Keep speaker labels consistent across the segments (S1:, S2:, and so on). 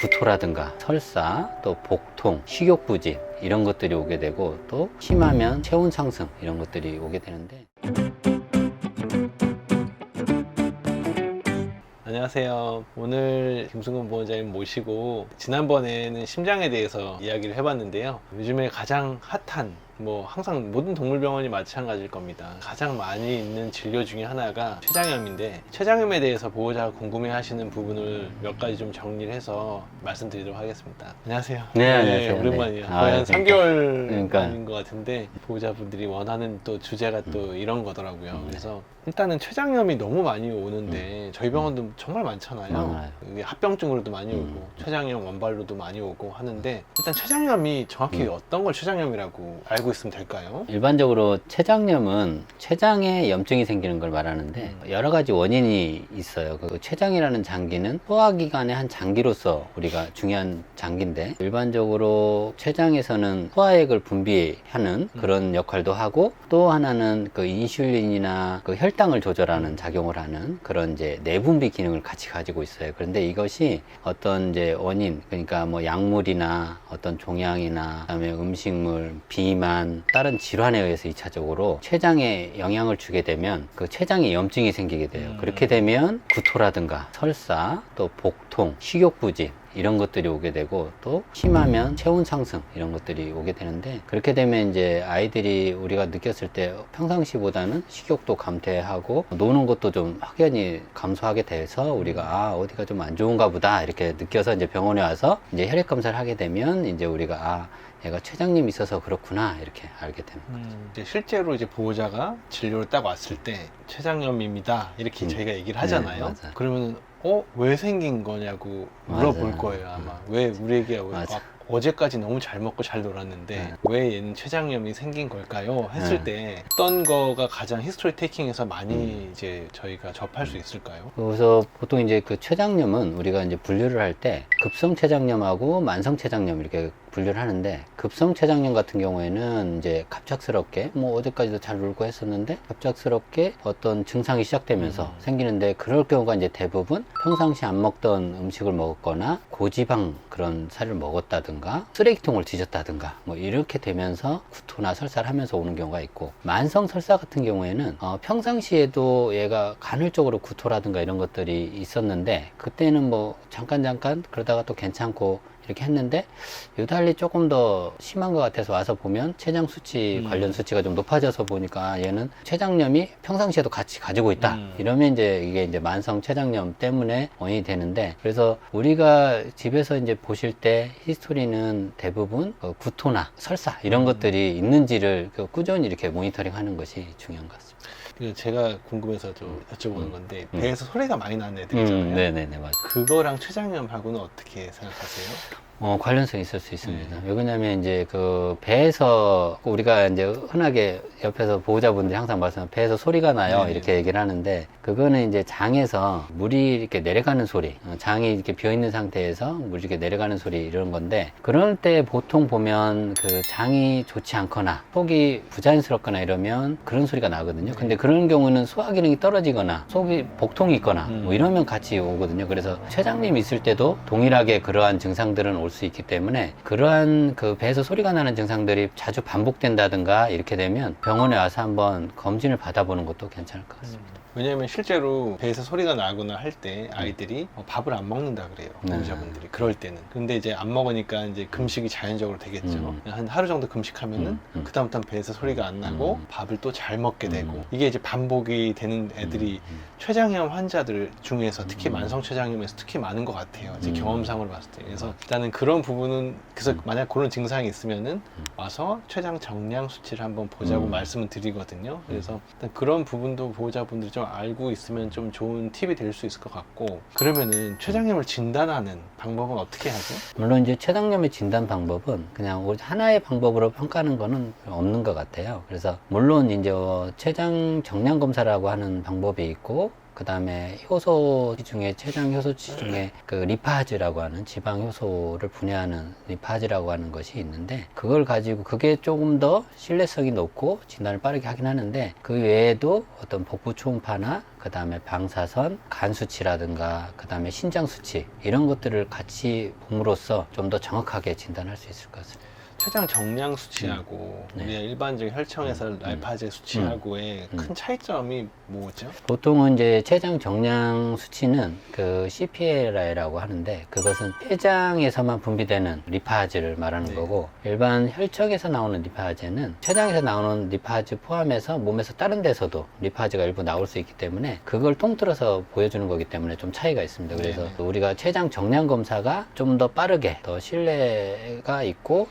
S1: 구토라든가 설사, 또 복통, 식욕부진 이런 것들이 오게 되고, 또 심하면 체온 상승 이런 것들이 오게 되는데,
S2: 안녕하세요. 오늘 김승근 보호자님 모시고 지난번에는 심장에 대해서 이야기를 해봤는데요. 요즘에 가장 핫한 항상 모든 동물병원이 마찬가지일 겁니다. 가장 많이 있는 진료 중에 하나가 췌장염인데, 췌장염에 대해서 보호자가 궁금해 하시는 부분을 몇 가지 좀 정리를 해서 말씀드리도록 하겠습니다. 안녕하세요.
S1: 네, 안녕하세요.
S2: 오랜만이에요.
S1: 네.
S2: 거의 한
S1: 그러니까.
S2: 3개월
S1: 그러니까.
S2: 만인 것 같은데, 보호자분들이 원하는 또 주제가 또 이런 거더라고요. 그래서 일단은 췌장염이 너무 많이 오는데, 저희 병원도 정말 많잖아요.
S1: 많아요.
S2: 이게 합병증으로도 많이 오고 췌장염 원발로도 많이 오고 하는데, 일단 췌장염이 정확히 어떤 걸 췌장염이라고 알고 있으면 될까요?
S1: 일반적으로 췌장염은 췌장에 염증이 생기는 걸 말하는데, 여러 가지 원인이 있어요. 그 췌장이라는 장기는 소화기관의 한 장기로서 우리가 중요한 장기인데, 일반적으로 췌장에서는 소화액을 분비하는 그런 역할도 하고, 또 하나는 그 인슐린이나 그 혈당을 조절하는 작용을 하는 그런 이제 내분비 기능을 같이 가지고 있어요. 그런데 이것이 어떤 이제 원인, 그러니까 뭐 약물이나 어떤 종양이나 그다음에 음식물, 비만, 다른 질환에 의해서 2차적으로 췌장에 영향을 주게 되면 그 췌장에 염증이 생기게 돼요. 그렇게 되면 구토라든가 설사, 또 복통, 식욕부진 이런 것들이 오게 되고, 또 심하면 체온 상승 이런 것들이 오게 되는데, 그렇게 되면 이제 아이들이 우리가 느꼈을 때 평상시보다는 식욕도 감퇴하고 노는 것도 좀 확연히 감소하게 돼서 우리가 어디가 좀 안 좋은가 보다 이렇게 느껴서 이제 병원에 와서 이제 혈액 검사를 하게 되면 이제 우리가 얘가 췌장염이 있어서 그렇구나 이렇게 알게 되는 거죠.
S2: 이제 실제로 이제 보호자가 진료를 딱 왔을 때 췌장염입니다 이렇게 저희가 얘기를 하잖아요.
S1: 네, 맞아요.
S2: 그러면 왜 생긴 거냐고 물어볼
S1: 맞아요.
S2: 거예요. 아마 왜 우리에게
S1: 맞아.
S2: 어제까지 너무 잘 먹고 잘 놀았는데
S1: 네.
S2: 왜 얘는 췌장염이 생긴 걸까요? 했을
S1: 네.
S2: 때 어떤 거가 가장 히스토리 테이킹에서 많이 이제 저희가 접할 수 있을까요?
S1: 그래서 보통 이제 그 췌장염은 우리가 이제 분류를 할 때 급성 췌장염하고 만성 췌장염 이렇게 분류를 하는데, 급성 췌장염 같은 경우에는 이제 갑작스럽게 어제까지도 잘 놀고 했었는데 갑작스럽게 어떤 증상이 시작되면서 생기는데, 그럴 경우가 이제 대부분 평상시 안 먹던 음식을 먹었거나 고지방 그런 살을 먹었다든가 쓰레기통을 뒤졌다든가 이렇게 되면서 구토나 설사를 하면서 오는 경우가 있고, 만성 설사 같은 경우에는 평상시에도 얘가 간헐적으로 구토라든가 이런 것들이 있었는데, 그때는 잠깐 그러다가 또 괜찮고 이렇게 했는데, 유달리 조금 더 심한 것 같아서 와서 보면 췌장 수치 관련 수치가 좀 높아져서 보니까 얘는 췌장염이 평상시에도 같이 가지고 있다. 이러면 이제 이게 이제 만성 췌장염 때문에 원인이 되는데, 그래서 우리가 집에서 이제 보실 때 히스토리는 대부분 구토나 설사 이런 것들이 있는지를 꾸준히 이렇게 모니터링 하는 것이 중요한 것 같습니다.
S2: 제가 궁금해서 좀 여쭤보는 건데, 배에서 소리가 많이 나는 애들 있잖아요.
S1: 네네네, 맞아요.
S2: 그거랑 췌장염하고는 어떻게 생각하세요?
S1: 관련성이 있을 수 있습니다. 왜 그러냐면 이제 그 배에서 우리가 이제 흔하게 옆에서 보호자분들이 항상 말씀하시는 배에서 소리가 나요.
S2: 네네.
S1: 이렇게 얘기를 하는데, 그거는 이제 장에서 물이 이렇게 내려가는 소리, 장이 이렇게 비어 있는 상태에서 물이 이렇게 내려가는 소리 이런 건데, 그럴 때 보통 보면 그 장이 좋지 않거나 속이 부자연스럽거나 이러면 그런 소리가 나거든요. 근데 그런 경우는 소화 기능이 떨어지거나 속이 복통이 있거나 이러면 같이 오거든요. 그래서 췌장염이 있을 때도 동일하게 그러한 증상들은 올 수 있기 때문에, 그러한 그 배에서 소리가 나는 증상들이 자주 반복된다든가 이렇게 되면 병원에 와서 한번 검진을 받아보는 것도 괜찮을 것 같습니다.
S2: 왜냐면 실제로 배에서 소리가 나거나 할 때 아이들이 밥을 안 먹는다 그래요. 보호자분들이. 그럴 때는. 근데 이제 안 먹으니까 이제 금식이 자연적으로 되겠죠. 한 하루 정도 금식하면은 그다음부터는 배에서 소리가 안 나고 밥을 또 잘 먹게 되고, 이게 이제 반복이 되는 애들이 췌장염 환자들 중에서 특히 만성 췌장염에서 특히 많은 것 같아요. 제 경험상으로 봤을 때. 그래서 일단은 그런 부분은, 그래서 만약 그런 증상이 있으면은 와서 췌장 정량 수치를 한번 보자고 말씀을 드리거든요. 그래서 일단 그런 부분도 보호자분들이 좀 알고 있으면 좀 좋은 팁이 될 수 있을 것 같고, 그러면은 췌장염을 진단하는 방법은 어떻게 하죠?
S1: 물론 이제 췌장염의 진단 방법은 그냥 하나의 방법으로 평가하는 거는 없는 것 같아요. 그래서 물론 이제 췌장 정량 검사라고 하는 방법이 있고, 그 다음에 효소 중에 췌장 효소치 중에 그 리파즈라고 하는 지방 효소를 분해하는 리파즈라고 하는 것이 있는데 그걸 가지고 그게 조금 더 신뢰성이 높고 진단을 빠르게 하긴 하는데 그 외에도 어떤 복부 초음파나 그 다음에 방사선, 간 수치라든가 그 다음에 신장 수치 이런 것들을 같이 봄으로써 좀 더 정확하게 진단할 수 있을 것 같습니다.
S2: 췌장 정량 수치하고
S1: 네.
S2: 우리가 일반적인 혈청에서 라이파제 수치하고의 큰 차이점이 뭐죠?
S1: 보통은 이제 췌장 정량 수치는 그 CPLI라고 하는데 그것은 췌장에서만 분비되는 리파즈를 말하는
S2: 네.
S1: 거고 일반 혈청에서 나오는 리파즈는 췌장에서 나오는 리파즈 포함해서 몸에서 다른 데서도 리파즈가 일부 나올 수 있기 때문에 그걸 통틀어서 보여주는 거기 때문에 좀 차이가 있습니다. 그래서
S2: 네네.
S1: 우리가 췌장 정량 검사가 좀 더 빠르게 더 신뢰가 있고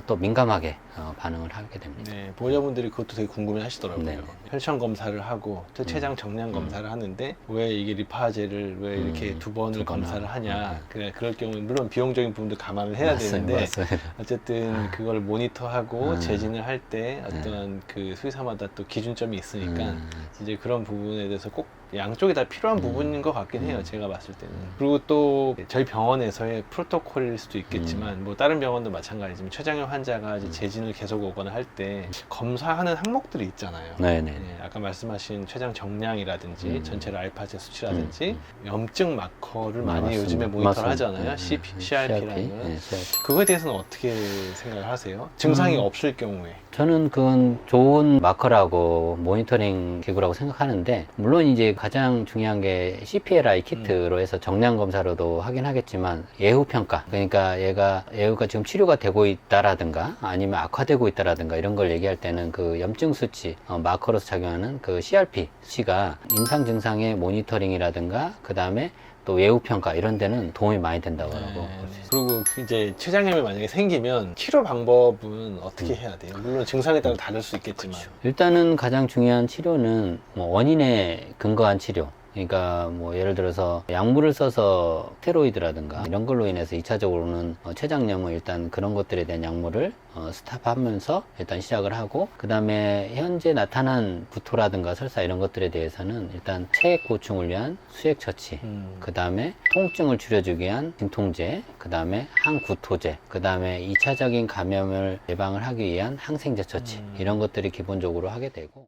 S1: 또 민감하게 반응을 하게 됩니다.
S2: 네, 보호자분들이 그것도 되게 궁금해 하시더라고요.
S1: 네.
S2: 혈청 검사를 하고 또 췌장 정량 검사를 하는데 왜 이게 리파제를 왜 이렇게 두 번을
S1: 두 번을
S2: 검사를 하냐.
S1: 하고.
S2: 그래, 그럴 경우에 물론 비용적인 부분도 감안을 해야 되는데
S1: 맞습니다.
S2: 어쨌든 그걸 모니터하고
S1: 음.
S2: 재진을 할 때 어떤 그 수의사마다 또 기준점이 있으니까 이제 그런 부분에 대해서 꼭 양쪽이 다 필요한 부분인 것 같긴 해요. 제가 봤을 때는. 그리고 또 저희 병원에서의 프로토콜일 수도 있겠지만 뭐 다른 병원도 마찬가지지만 췌장염 환자가 이제 재진을 계속 오거나 할 때 검사하는 항목들이 있잖아요.
S1: 네네.
S2: 네, 아까 말씀하신 췌장 정량이라든지 전체 알파제 수치라든지 염증 마커를 많이
S1: 맞습니다.
S2: 요즘에 모니터를
S1: 맞습니다.
S2: 하잖아요.
S1: 네,
S2: CRP라는
S1: CRP.
S2: 거.
S1: 네, CRP.
S2: 그거에 대해서는 어떻게 생각을 하세요? 증상이 없을 경우에.
S1: 저는 그건 좋은 마커라고 모니터링 기구라고 생각하는데 물론 이제 가장 중요한 게 CPLI 키트로 해서 정량 검사로도 하긴 하겠지만 예후 평가 그러니까 얘가 지금 치료가 되고 있다라든가 아니면 악화되고 있다라든가 이런 걸 얘기할 때는 그 염증 수치 마커로서 작용하는 그 CRP 수치가 임상 증상의 모니터링이라든가 그 다음에 또 외부 평가 이런 데는 도움이 많이 된다고 하고
S2: 그리고 이제 췌장염이 만약에 생기면 치료 방법은 어떻게 해야 돼요? 물론 증상에 따라 다를 수 있겠지만.
S1: 일단은 가장 중요한 치료는 뭐 원인에 근거한 치료. 그러니까 뭐 예를 들어서 약물을 써서 스테로이드라든가 이런 걸로 인해서 2차적으로는 췌장염은 일단 그런 것들에 대한 약물을 스탑하면서 일단 시작을 하고 그 다음에 현재 나타난 구토라든가 설사 이런 것들에 대해서는 일단 체액 보충을 위한 수액 처치 그 다음에 통증을 줄여주기 위한 진통제 그 다음에 항구토제 그 다음에 2차적인 감염을 예방을 하기 위한 항생제 처치 이런 것들이 기본적으로 하게 되고